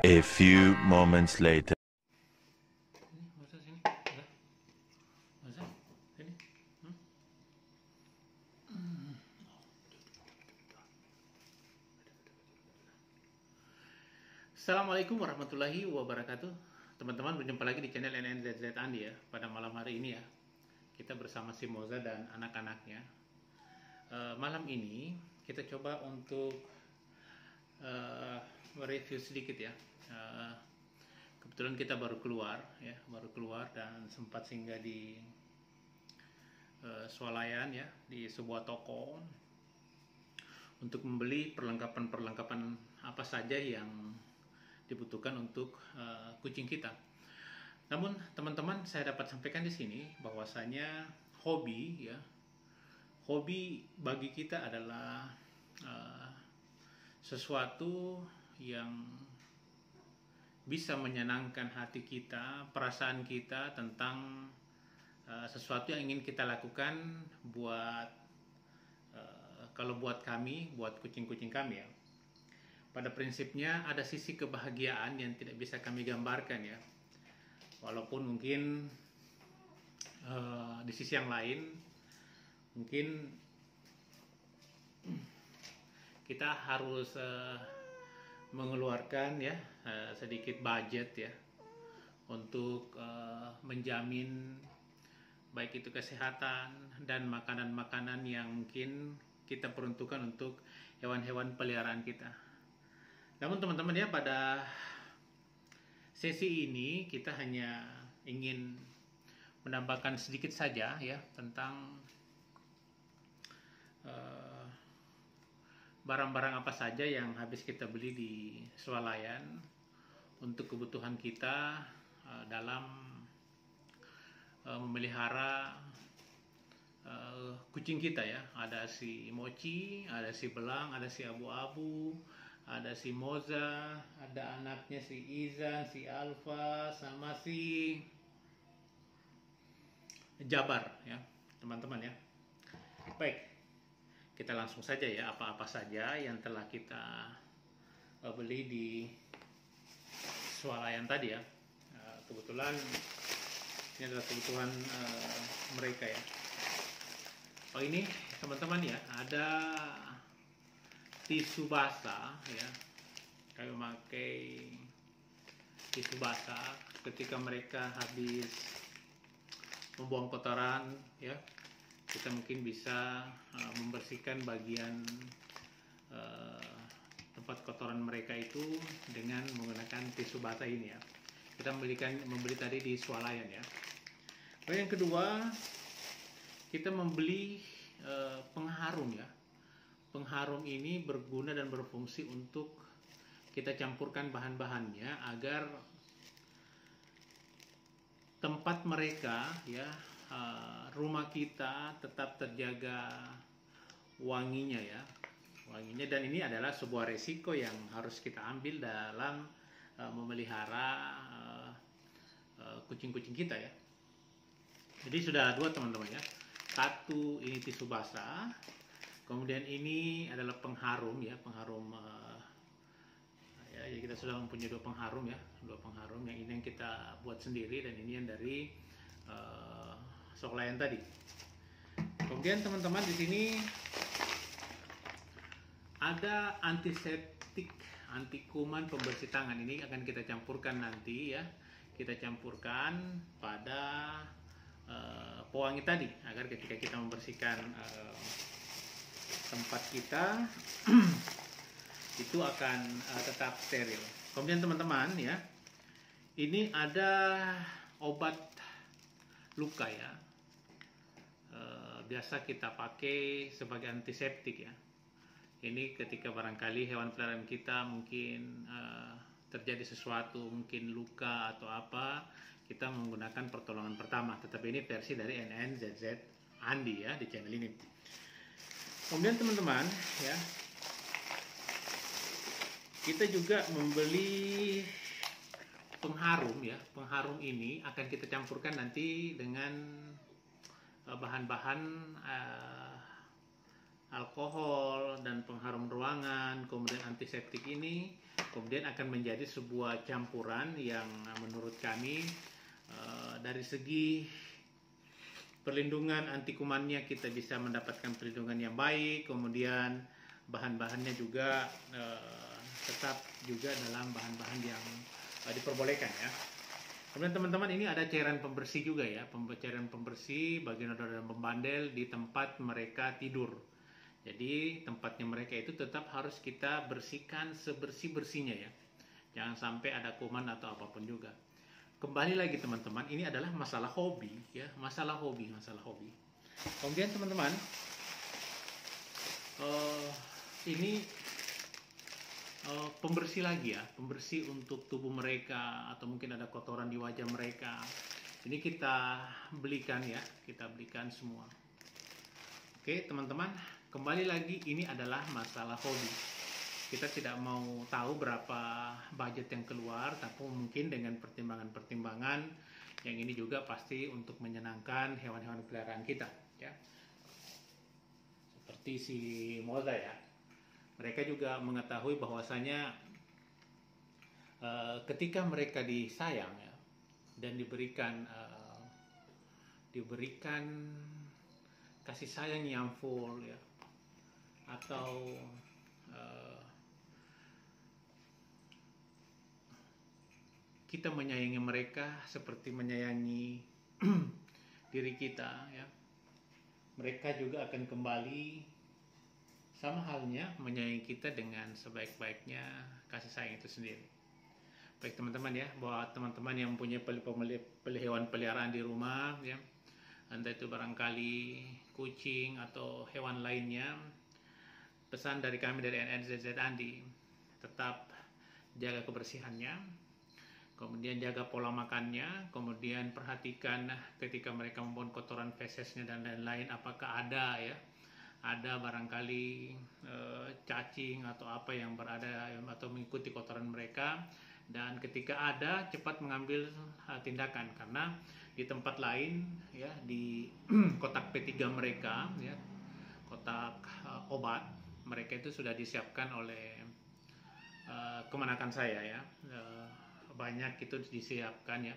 A few moments later. Assalamualaikum warahmatullahi wabarakatuh. Teman-teman, berjumpa lagi di channel NNZZ Andi ya. Pada malam hari ini ya, kita bersama si Moza dan anak-anaknya. Malam ini kita coba untuk mereview sedikit ya. Kebetulan kita baru keluar dan sempat singgah di swalayan ya, di sebuah toko untuk membeli perlengkapan-perlengkapan apa saja yang dibutuhkan untuk kucing kita. Namun teman-teman, saya dapat sampaikan di sini bahwasanya hobi bagi kita adalah sesuatu yang bisa menyenangkan hati kita, perasaan kita tentang sesuatu yang ingin kita lakukan buat kalau buat kami, buat kucing-kucing kami ya. Pada prinsipnya ada sisi kebahagiaan yang tidak bisa kami gambarkan ya. Walaupun mungkin di sisi yang lain mungkin kita harus mengeluarkan ya sedikit budget ya untuk menjamin baik itu kesehatan dan makanan-makanan yang mungkin kita peruntukkan untuk hewan-hewan peliharaan kita. Namun teman-teman ya, pada sesi ini kita hanya ingin menambahkan sedikit saja ya tentang barang-barang apa saja yang habis kita beli di swalayan untuk kebutuhan kita dalam memelihara kucing kita ya. Ada si Mochi, ada si Belang, ada si Abu-Abu, ada si Moza, ada anaknya si Izan, si Alfa, sama si Jabar ya teman-teman ya. Baik, kita langsung saja ya, apa-apa saja yang telah kita beli di swalayan tadi ya. Kebetulan ini adalah kebutuhan mereka ya. Oh, ini teman-teman ya, ada tisu basah ya. Kami memakai tisu basah ketika mereka habis membuang kotoran ya. Kita mungkin bisa membersihkan bagian tempat kotoran mereka itu dengan menggunakan tisu basah ini ya. Kita membeli tadi di swalayan ya. Lalu yang kedua, kita membeli pengharum ya. Pengharum ini berguna dan berfungsi untuk kita campurkan bahan-bahannya agar tempat mereka ya, rumah kita tetap terjaga wanginya ya, wanginya. Dan ini adalah sebuah resiko yang harus kita ambil dalam memelihara kucing-kucing kita ya. Jadi sudah dua teman-teman ya. Satu ini tisu basah. Kemudian ini adalah pengharum ya, pengharum ya, jadi kita sudah mempunyai dua pengharum ya, dua pengharum. Yang ini yang kita buat sendiri dan ini yang dari swalayan tadi. Kemudian teman-teman, di sini ada antiseptik, anti kuman, pembersih tangan. Ini akan kita campurkan nanti ya, kita campurkan pada pewangi tadi agar ketika kita membersihkan tempat kita itu akan tetap steril. Kemudian teman-teman ya, ini ada obat luka ya, biasa kita pakai sebagai antiseptik ya. Ini ketika barangkali hewan peliharaan kita mungkin terjadi sesuatu, mungkin luka atau apa, kita menggunakan pertolongan pertama. Tetapi ini versi dari NNZZ Andi ya di channel ini. Kemudian teman-teman ya, kita juga membeli pengharum ya. Pengharum ini akan kita campurkan nanti dengan bahan-bahan alkohol dan pengharum ruangan, kemudian antiseptik ini kemudian akan menjadi sebuah campuran yang menurut kami dari segi perlindungan anti kumannya kita bisa mendapatkan perlindungan yang baik, kemudian bahan-bahannya juga tetap juga dalam bahan-bahan yang diperbolehkan ya. Kemudian teman-teman, ini ada cairan pembersih juga ya, cairan pembersih bagi noda dan pembandel di tempat mereka tidur. Jadi tempatnya mereka itu tetap harus kita bersihkan sebersih-bersihnya ya. Jangan sampai ada kuman atau apapun juga. Kembali lagi teman-teman, ini adalah masalah hobi ya, masalah hobi. Kemudian teman-teman, ini pembersih lagi ya, pembersih untuk tubuh mereka atau mungkin ada kotoran di wajah mereka. Ini kita belikan ya, kita belikan semua. Oke teman-teman, kembali lagi ini adalah masalah hobi. Kita tidak mau tahu berapa budget yang keluar, tapi mungkin dengan pertimbangan-pertimbangan yang ini juga pasti untuk menyenangkan hewan-hewan peliharaan kita ya. Seperti si Moza ya. Mereka juga mengetahui bahwasanya ketika mereka disayang ya, dan diberikan kasih sayang yang full ya, atau kita menyayangi mereka seperti menyayangi diri kita ya, mereka juga akan kembali sama halnya menyayangi kita dengan sebaik-baiknya kasih sayang itu sendiri. Baik teman-teman ya, buat teman-teman yang punya hewan peliharaan di rumah ya, entah itu barangkali kucing atau hewan lainnya, pesan dari kami dari NNZZ Andi, tetap jaga kebersihannya, kemudian jaga pola makannya, kemudian perhatikan ketika mereka membuang kotoran fesesnya dan lain-lain, apakah ada ya, ada barangkali cacing atau apa yang berada atau mengikuti kotoran mereka, dan ketika ada cepat mengambil tindakan, karena di tempat lain ya, di kotak P3 mereka ya, kotak obat mereka itu sudah disiapkan oleh kemenakan saya ya, banyak itu disiapkan ya,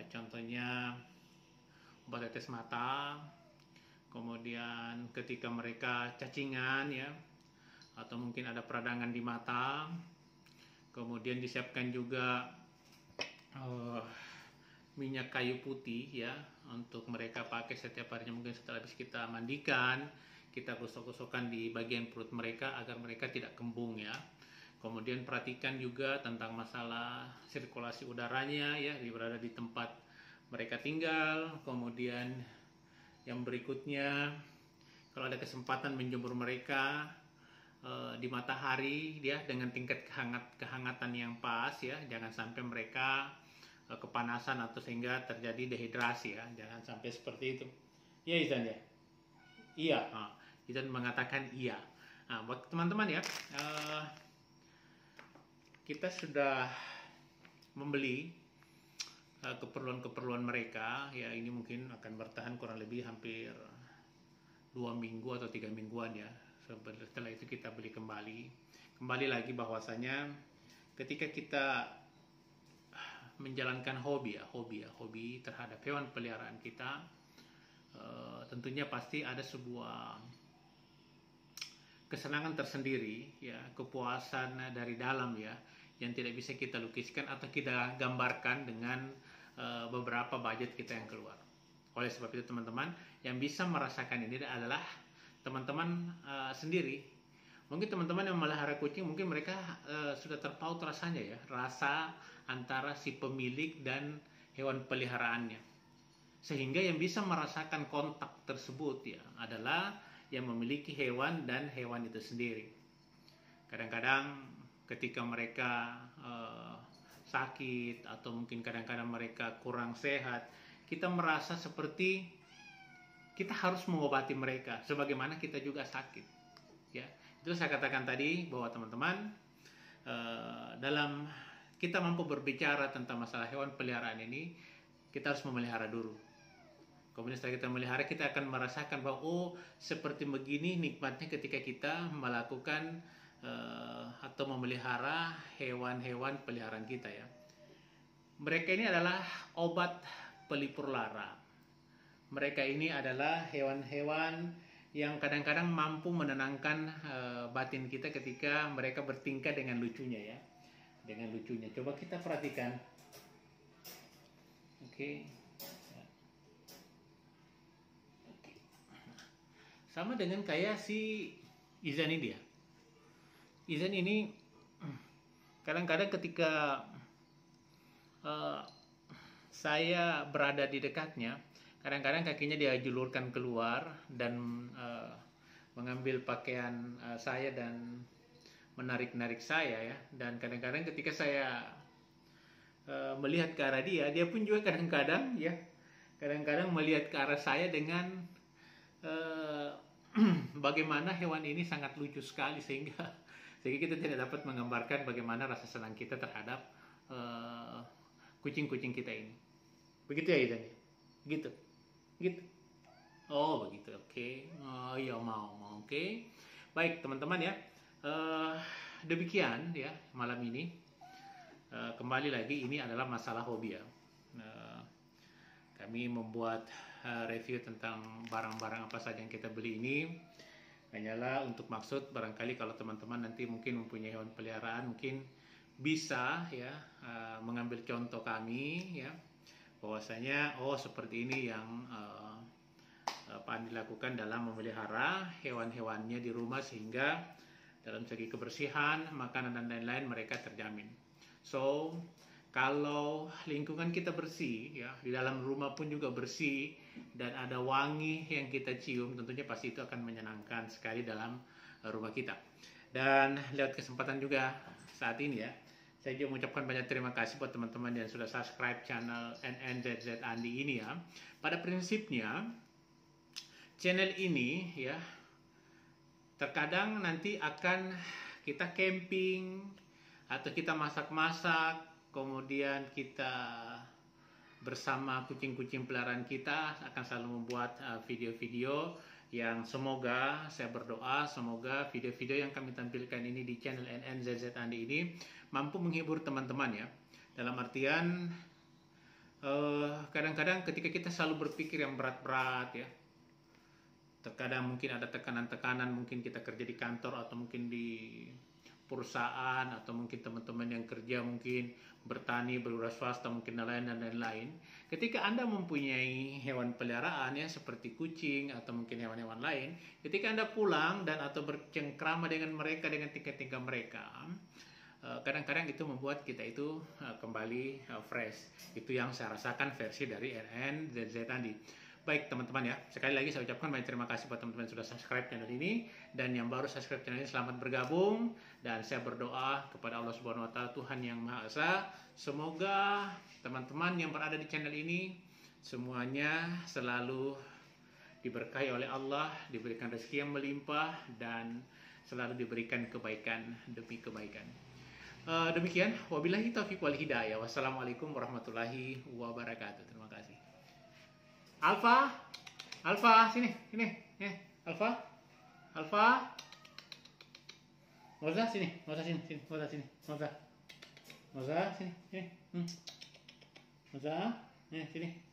contohnya obat tetes mata, kemudian ketika mereka cacingan ya, atau mungkin ada peradangan di mata, kemudian disiapkan juga minyak kayu putih ya, untuk mereka pakai setiap harinya, mungkin setelah habis kita mandikan, kita gosok-gosokkan di bagian perut mereka agar mereka tidak kembung ya. Kemudian perhatikan juga tentang masalah sirkulasi udaranya ya, berada di tempat mereka tinggal. Kemudian yang berikutnya, kalau ada kesempatan menjemur mereka di matahari ya, dengan tingkat kehangatan yang pas ya, jangan sampai mereka kepanasan atau sehingga terjadi dehidrasi ya, jangan sampai seperti itu. Iya Izan ya? Iya, Izan mengatakan iya. Nah, buat teman-teman ya, kita sudah membeli keperluan-keperluan mereka ya, ini mungkin akan bertahan kurang lebih hampir 2 minggu atau 3 mingguan ya. Setelah itu kita beli kembali lagi, bahwasanya ketika kita menjalankan hobi terhadap hewan peliharaan kita, tentunya pasti ada sebuah kesenangan tersendiri ya, kepuasan dari dalam ya, yang tidak bisa kita lukiskan atau kita gambarkan dengan beberapa budget kita yang keluar. Oleh sebab itu teman-teman, yang bisa merasakan ini adalah teman-teman sendiri. Mungkin teman-teman yang memelihara kucing, mungkin mereka sudah terpaut rasanya ya, rasa antara si pemilik dan hewan peliharaannya, sehingga yang bisa merasakan kontak tersebut ya adalah yang memiliki hewan dan hewan itu sendiri. Kadang-kadang ketika mereka sakit atau mungkin kadang-kadang mereka kurang sehat, kita merasa seperti kita harus mengobati mereka sebagaimana kita juga sakit ya. Itu saya katakan tadi bahwa teman-teman, dalam kita mampu berbicara tentang masalah hewan peliharaan ini, kita harus memelihara dulu. Kemudian setelah kita melihara, kita akan merasakan bahwa oh, seperti begini nikmatnya ketika kita melakukan atau memelihara hewan-hewan peliharaan kita ya. Mereka ini adalah obat pelipur lara. Mereka ini adalah hewan-hewan yang kadang-kadang mampu menenangkan batin kita ketika mereka bertingkah dengan lucunya ya. Dengan lucunya. Coba kita perhatikan. Oke. Sama dengan kayak si Izan ini ya. Izan ini kadang-kadang ketika saya berada di dekatnya, kadang-kadang kakinya dia julurkan keluar dan mengambil pakaian saya dan menarik-narik saya ya. Dan kadang-kadang ketika saya melihat ke arah dia, dia pun juga kadang-kadang ya, kadang-kadang melihat ke arah saya dengan bagaimana hewan ini sangat lucu sekali sehingga kita tidak dapat menggambarkan bagaimana rasa senang kita terhadap kucing-kucing kita ini. Begitu ya Izan? Gitu. Oh begitu, oke. Oh iya mau, oke. Baik teman-teman ya. Demikian ya malam ini. Kembali lagi ini adalah masalah hobi ya. Kami membuat review tentang barang-barang apa saja yang kita beli ini hanyalah untuk maksud barangkali kalau teman-teman nanti mungkin mempunyai hewan peliharaan mungkin bisa ya mengambil contoh kami ya bahwasanya seperti ini yang Pak Andi lakukan dalam memelihara hewan-hewannya di rumah sehingga dalam segi kebersihan, makanan dan lain-lain mereka terjamin. So kalau lingkungan kita bersih, ya di dalam rumah pun juga bersih dan ada wangi yang kita cium, tentunya pasti itu akan menyenangkan sekali dalam rumah kita. Dan lewat kesempatan juga saat ini ya, saya juga mengucapkan banyak terima kasih buat teman-teman yang sudah subscribe channel NNZZ Andi ini ya. Pada prinsipnya channel ini ya terkadang nanti akan kita camping atau kita masak-masak. Kemudian kita bersama kucing-kucing peliharaan kita akan selalu membuat video-video yang semoga saya berdoa semoga video-video yang kami tampilkan ini di channel NNZZ Andi ini mampu menghibur teman-teman ya. Dalam artian kadang-kadang ketika kita selalu berpikir yang berat-berat ya, terkadang mungkin ada tekanan-tekanan, mungkin kita kerja di kantor atau mungkin di perusahaan atau mungkin teman-teman yang kerja mungkin bertani, berwira swasta mungkin dan lain-lain. Ketika Anda mempunyai hewan peliharaan ya seperti kucing atau mungkin hewan-hewan lain, ketika Anda pulang dan atau bercengkrama dengan mereka dengan tingkah-tingkah mereka, kadang-kadang itu membuat kita itu kembali fresh. Itu yang saya rasakan versi dari NNZZ tadi. Baik teman-teman ya, sekali lagi saya ucapkan banyak terima kasih buat teman-teman yang sudah subscribe channel ini, dan yang baru subscribe channel ini selamat bergabung, dan saya berdoa kepada Allah Subhanahu Wa Taala Tuhan yang Maha Esa, semoga teman-teman yang berada di channel ini semuanya selalu diberkahi oleh Allah, diberikan rezeki yang melimpah dan selalu diberikan kebaikan demi kebaikan. Demikian, wabillahi taufiq wal hidayah. Wassalamualaikum warahmatullahi wabarakatuh. Terima kasih. Alfa, sini, Alfa, Moza sini, sini, Moza, sini, Moza, sini.